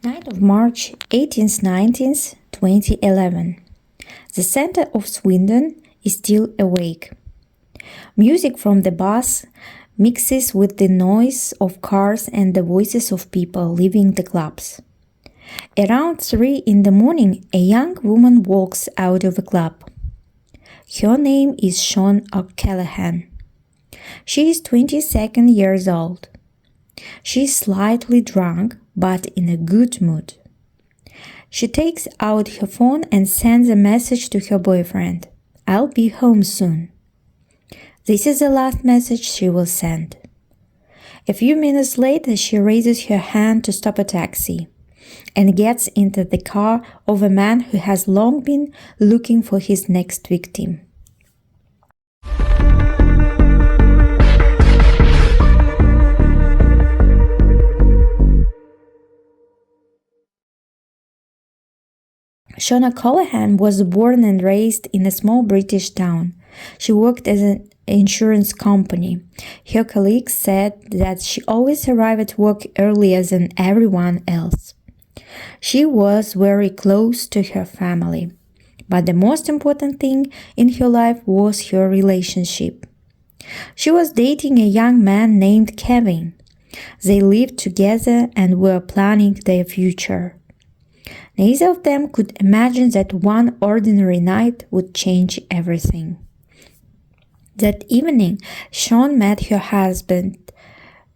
9th of March 18th 19th 2011. The center of Swindon is still awake. Music from the bus mixes with the noise of cars and the voices of people leaving the clubs. Around 3 in the morning, a young woman walks out of a club. Her name is Sian O'Callaghan. She is 22 years old. She is slightly drunk, but in a good mood. She takes out her phone and sends a message to her boyfriend. "I'll be home soon." This is the last message she will send. A few minutes later, she raises her hand to stop a taxi and gets into the car of a man who has long been looking for his next victim. Sian O'Callaghan was born and raised in a small British town. She worked as an insurance company. Her colleagues said that she always arrived at work earlier than everyone else. She was very close to her family, but the most important thing in her life was her relationship. She was dating a young man named Kevin. They lived together and were planning their future. Neither of them could imagine that one ordinary night would change everything. That evening, Sian met her husband.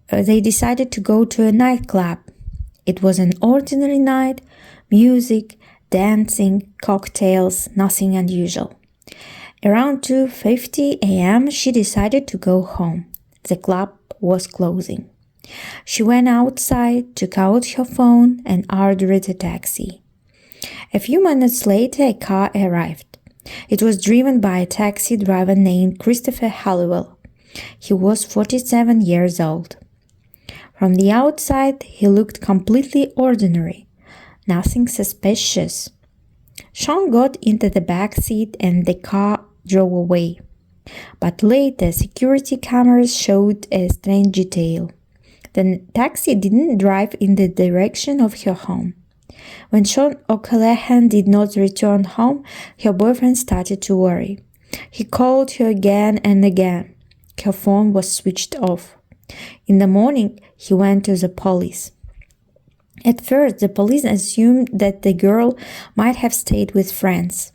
They decided to go to a nightclub. It was an ordinary night, music, dancing, cocktails, nothing unusual. Around 2:50 a.m., she decided to go home. The club was closing. She went outside, took out her phone, and ordered a taxi. A few minutes later, a car arrived. It was driven by a taxi driver named Christopher Halliwell. He was 47 years old. From the outside, he looked completely ordinary, nothing suspicious. Sian got into the back seat and the car drove away. But later, security cameras showed a strange detail. The taxi didn't drive in the direction of her home. When Sian O'Callaghan did not return home, her boyfriend started to worry. He called her again and again. Her phone was switched off. In the morning, he went to the police. At first, the police assumed that the girl might have stayed with friends,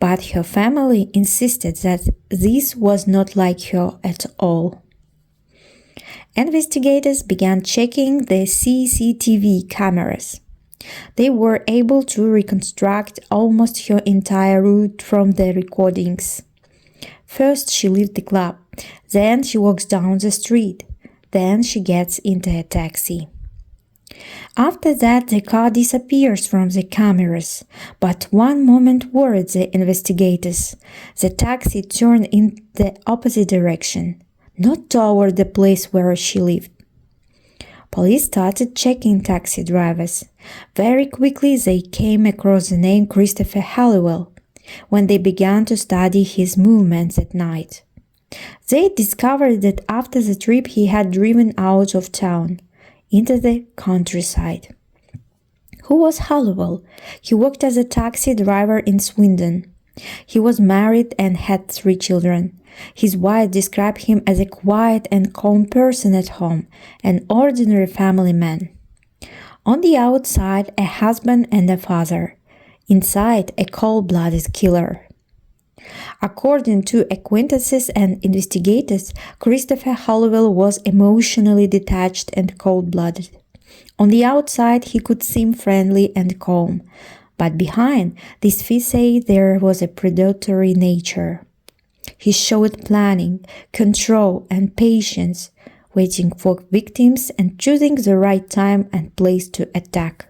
but her family insisted that this was not like her at all. Investigators began checking the CCTV cameras. They were able to reconstruct almost her entire route from the recordings. First, she leaves the club. Then she walks down the street. Then she gets into a taxi. After that, the car disappears from the cameras. But one moment worried the investigators. The taxi turned in the opposite direction, not toward the place where she lived. Police started checking taxi drivers. Very quickly, they came across the name Christopher Halliwell when they began to study his movements at night. They discovered that after the trip, he had driven out of town, into the countryside. Who was Halliwell? He worked as a taxi driver in Swindon. He was married and had 3 children. His wife described him as a quiet and calm person at home, an ordinary family man. On the outside, a husband and a father. Inside, a cold-blooded killer. According to acquaintances and investigators, Christopher Halliwell was emotionally detached and cold-blooded. On the outside, he could seem friendly and calm, but behind this facade there was a predatory nature. He showed planning, control, and patience, waiting for victims and choosing the right time and place to attack.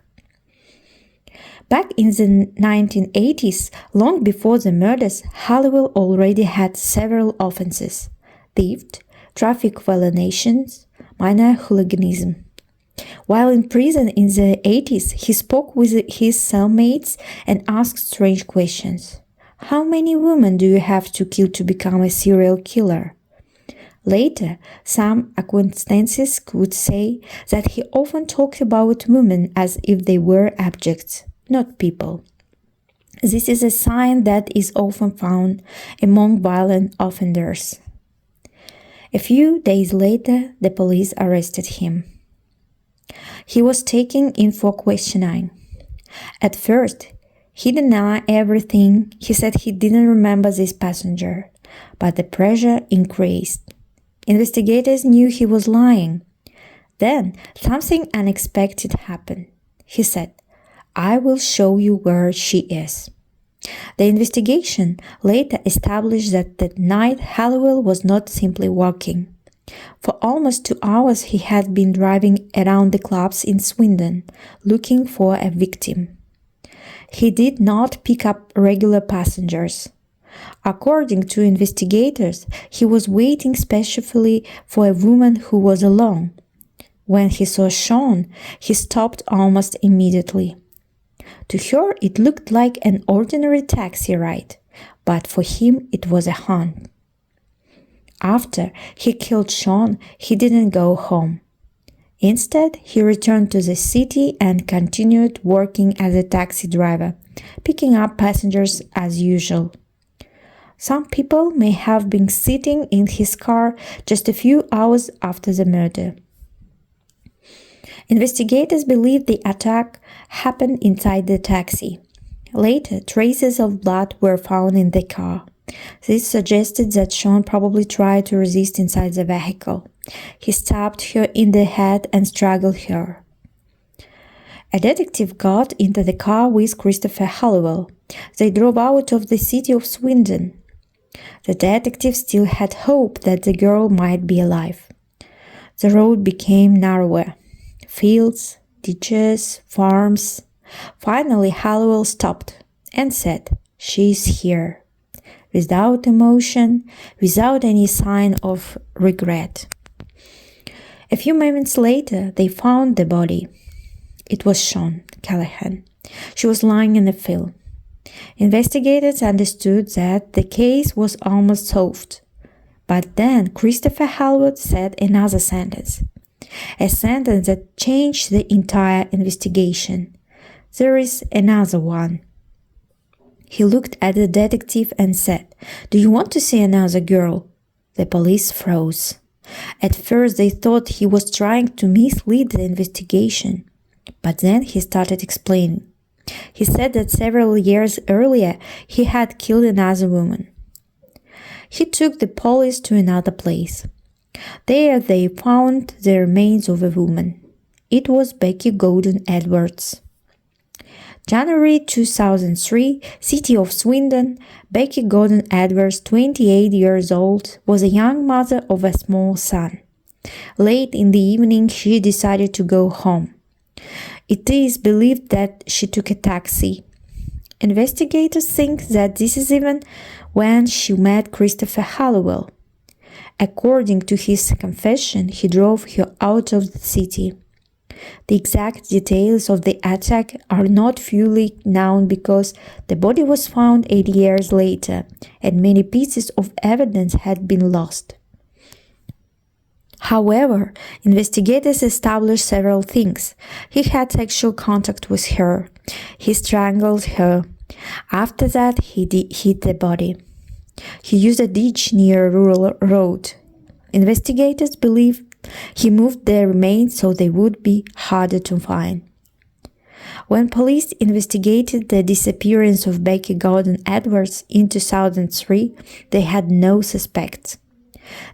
Back in the 1980s, long before the murders, Halliwell already had several offenses: theft, traffic violations, minor hooliganism. While in prison in the 80s, he spoke with his cellmates and asked strange questions. How many women do you have to kill to become a serial killer? Later, some acquaintances would say that he often talked about women as if they were objects, not people. This is a sign that is often found among violent offenders. A few days later, the police arrested him. He was taken in for questioning. At first, he denied everything. He said he didn't remember this passenger, but the pressure increased. Investigators knew he was lying. Then something unexpected happened. He said, "I will show you where she is." The investigation later established that that night Halliwell was not simply walking. For almost 2 hours he had been driving around the clubs in Swindon, looking for a victim. He did not pick up regular passengers. According to investigators, he was waiting specially for a woman who was alone. When he saw Sean, he stopped almost immediately. To her, it looked like an ordinary taxi ride, but for him it was a hunt. After he killed Sean, he didn't go home. Instead, he returned to the city and continued working as a taxi driver, picking up passengers as usual. Some people may have been sitting in his car just a few hours after the murder. Investigators believe the attack happened inside the taxi. Later, traces of blood were found in the car. This suggested that Sean probably tried to resist inside the vehicle. He stabbed her in the head and strangled her. A detective got into the car with Christopher Halliwell. They drove out of the city of Swindon. The detective still had hope that the girl might be alive. The road became narrower. Fields, ditches, farms. Finally, Halliwell stopped and said, "She's here," without emotion, without any sign of regret. A few moments later, they found the body. It was Sian O'Callaghan. She was lying in the field. Investigators understood that the case was almost solved. But then Christopher Halliwell said another sentence. A sentence that changed the entire investigation. "There is another one." He looked at the detective and said, "Do you want to see another girl?" The police froze. At first they thought he was trying to mislead the investigation, but then he started explaining. He said that several years earlier he had killed another woman. He took the police to another place. There they found the remains of a woman. It was Becky Gordon Edwards. January 2003, city of Swindon, Becky Gordon Edwards, 28 years old, was a young mother of a small son. Late in the evening, she decided to go home. It is believed that she took a taxi. Investigators think that this is even when she met Christopher Halliwell. According to his confession, he drove her out of the city. The exact details of the attack are not fully known because the body was found 8 years later and many pieces of evidence had been lost. However, investigators established several things. He had sexual contact with her. He strangled her. After that, he hid the body. He used a ditch near a rural road. Investigators believe he moved the remains so they would be harder to find. When police investigated the disappearance of Becky Gordon Edwards in 2003, they had no suspects.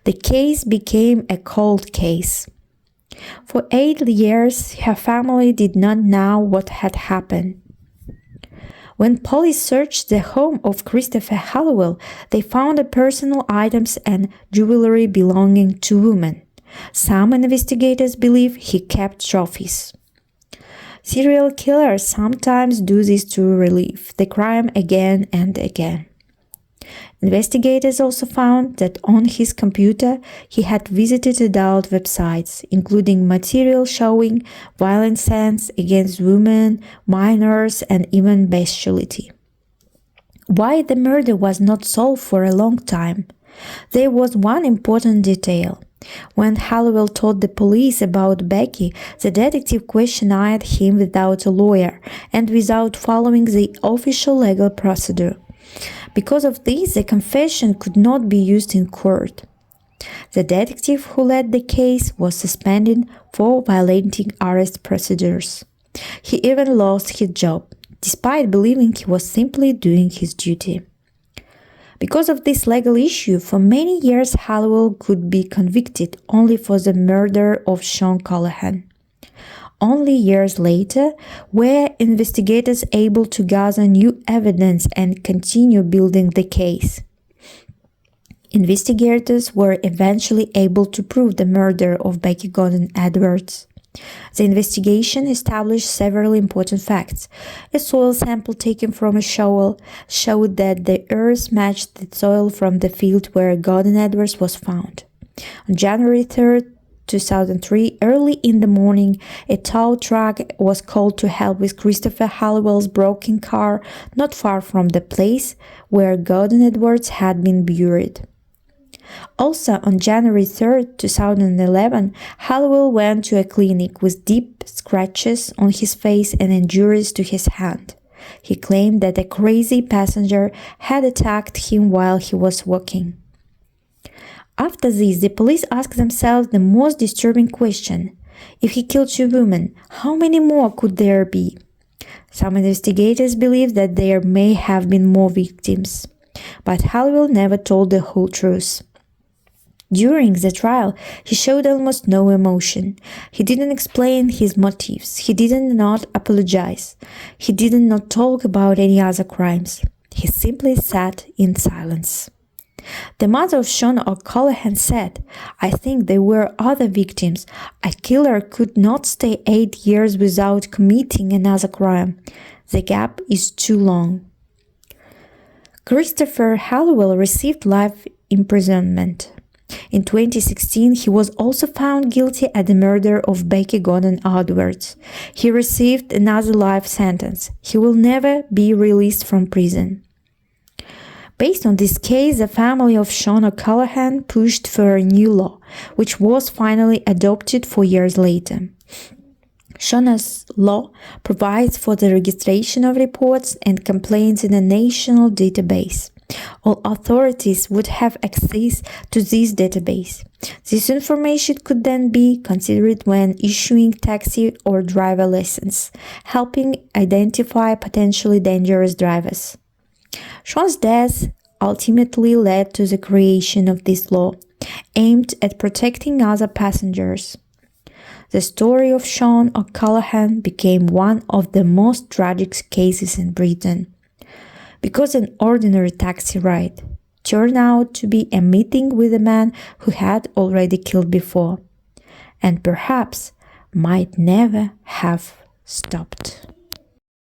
The case became a cold case. For 8 years, her family did not know what had happened. When police searched the home of Christopher Halliwell, they found personal items and jewelry belonging to women. Some investigators believe he kept trophies. Serial killers sometimes do this to relive the crime again and again. Investigators also found that on his computer he had visited adult websites, including material showing violent scenes against women, minors, and even bestiality. Why the murder was not solved for a long time? There was one important detail. When Halliwell told the police about Becky, the detective questioned him without a lawyer and without following the official legal procedure. Because of this, the confession could not be used in court. The detective who led the case was suspended for violating arrest procedures. He even lost his job, despite believing he was simply doing his duty. Because of this legal issue, for many years Halliwell could be convicted only for the murder of Sian O'Callaghan. Only years later were investigators able to gather new evidence and continue building the case. Investigators were eventually able to prove the murder of Becky Gordon Edwards. The investigation established several important facts. A soil sample taken from a shovel showed that the earth matched the soil from the field where Gordon Edwards was found. On January 3, 2003, early in the morning, a tow truck was called to help with Christopher Halliwell's broken car not far from the place where Gordon Edwards had been buried. Also, on January 3, 2011, Halliwell went to a clinic with deep scratches on his face and injuries to his hand. He claimed that a crazy passenger had attacked him while he was walking. After this, the police asked themselves the most disturbing question. If he killed two women, how many more could there be? Some investigators believe that there may have been more victims, but Halliwell never told the whole truth. During the trial, he showed almost no emotion. He didn't explain his motives. He did not apologize. He did not talk about any other crimes. He simply sat in silence. The mother of Sian O'Callaghan said, "I think there were other victims. A killer could not stay 8 years without committing another crime. The gap is too long." Christopher Halliwell received life imprisonment. In 2016, he was also found guilty at the murder of Becky Gordon Edwards. He received another life sentence. He will never be released from prison. Based on this case, the family of Sian O'Callaghan pushed for a new law, which was finally adopted 4 years later. Sian's law provides for the registration of reports and complaints in a national database. All authorities would have access to this database. This information could then be considered when issuing taxi or driver license, helping identify potentially dangerous drivers. Sian's death ultimately led to the creation of this law, aimed at protecting other passengers. The story of Sian O'Callaghan became one of the most tragic cases in Britain, because an ordinary taxi ride turned out to be a meeting with a man who had already killed before, and perhaps might never have stopped.